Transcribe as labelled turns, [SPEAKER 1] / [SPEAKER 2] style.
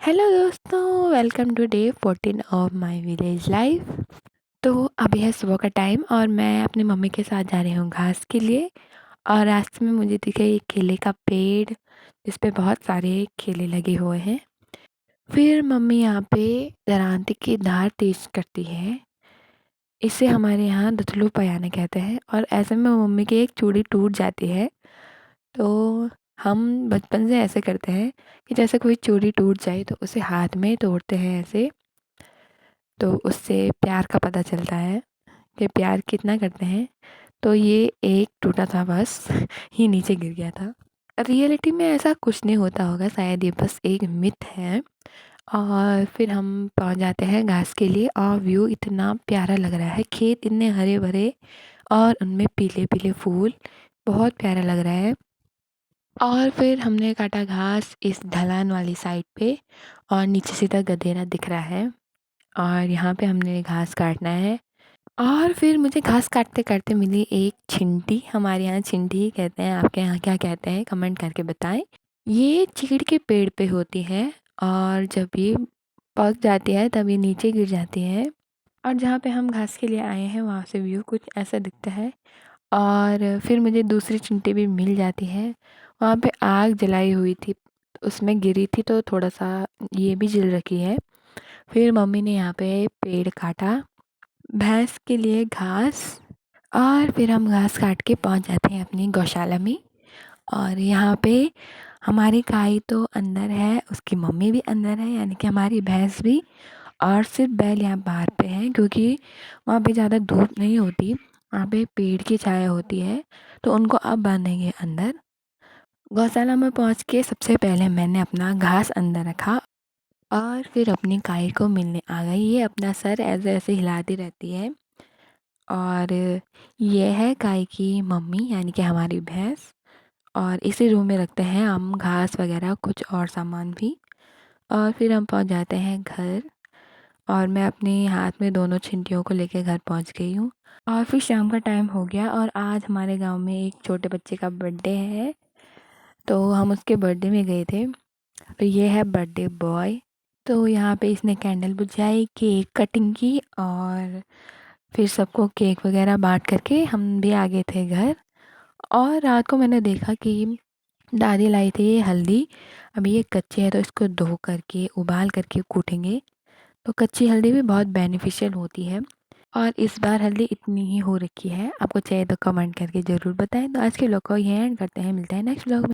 [SPEAKER 1] Hello दोस्तों, welcome to day 14 of my village life. तो अभी है सुबह का टाइम और मैं अपनी मम्मी के साथ जा रही हूँ घास के लिए। और रास्ते में मुझे दिखे एक केले का पेड़ जिस पे बहुत सारे केले लगे हुए हैं। फिर मम्मी यहाँ पे दरांती की धार तेज करती है। इसे हमारे यहाँ दतलू पयाने कहते हैं। और ऐसे में मम्मी की एक चूड़ी टूट जाती है। तो हम बचपन से ऐसे करते हैं कि जैसे कोई चूड़ी टूट जाए तो उसे हाथ में तोड़ते हैं ऐसे। तो उससे प्यार का पता चलता है कि प्यार कितना करते हैं। तो ये एक टूटा था बस ही नीचे गिर गया था। रियलिटी में ऐसा कुछ नहीं होता होगा, शायद ये बस एक मिथ है। और फिर हम पहुंच जाते हैं घास के लिए और व्यू इतना प्यारा लग रहा है, खेत इतने हरे भरे और उनमें पीले पीले फूल, बहुत प्यारा लग रहा है। और फिर हमने काटा घास इस ढलान वाली साइड पे और नीचे सीधा गधेरा दिख रहा है। और यहाँ पे हमने घास काटना है। और फिर मुझे घास काटते काटते मिली एक छिंटी। हमारे यहाँ छिंटी ही कहते हैं, आपके यहाँ क्या कहते हैं कमेंट करके बताएं। ये चीड़ के पेड़ पे होती है और जब ये पक जाती है तब ये नीचे गिर जाती है। और जहाँ पे हम घास के लिए आए हैं वहाँ से व्यू कुछ ऐसा दिखता है। और फिर मुझे दूसरी चिंटी भी मिल जाती है। वहाँ पे आग जलाई हुई थी, उसमें गिरी थी तो थोड़ा सा ये भी जल रखी है। फिर मम्मी ने यहाँ पे पेड़ काटा भैंस के लिए घास। और फिर हम घास काट के पहुँच जाते हैं अपनी गौशाला में। और यहाँ पे हमारी गाय तो अंदर है, उसकी मम्मी भी अंदर है, यानी कि हमारी भैंस भी। और सिर्फ बैल यहाँ बाहर पे हैं क्योंकि वहाँ पे ज़्यादा धूप नहीं होती, वहाँ पे पेड़ की छाया होती है। तो उनको अब बांधेंगे अंदर। गौशाला में पहुँच के सबसे पहले मैंने अपना घास अंदर रखा और फिर अपनी गाय को मिलने आ गई। ये अपना सर ऐसे ऐसे हिलाती रहती है। और ये है गाय की मम्मी, यानी कि हमारी भैंस। और इसी रूम में रखते हैं हम घास वगैरह कुछ और सामान भी। और फिर हम पहुंच जाते हैं घर। और मैं अपने हाथ में दोनों छिंटियों को लेकर घर पहुंच गई हूँ। और फिर शाम का टाइम हो गया और आज हमारे गांव में एक छोटे बच्चे का बर्थडे है। तो हम उसके बर्थडे में गए थे। तो ये है बर्थडे बॉय। तो यहाँ पे इसने कैंडल बुझाई, केक कटिंग की और फिर सबको केक वगैरह बांट करके हम भी आ गए थे घर। और रात को मैंने देखा कि दादी लाई थी ये हल्दी। अभी ये कच्ची है तो इसको धो करके उबाल करके कूटेंगे। तो कच्ची हल्दी भी बहुत बेनिफिशियल होती है। और इस बार हल्दी इतनी ही हो रखी है, आपको चाहिए तो कमेंट करके ज़रूर बताएं। तो आज के व्लॉग को यहीं एंड करते हैं, मिलते हैं नेक्स्ट व्लॉग में।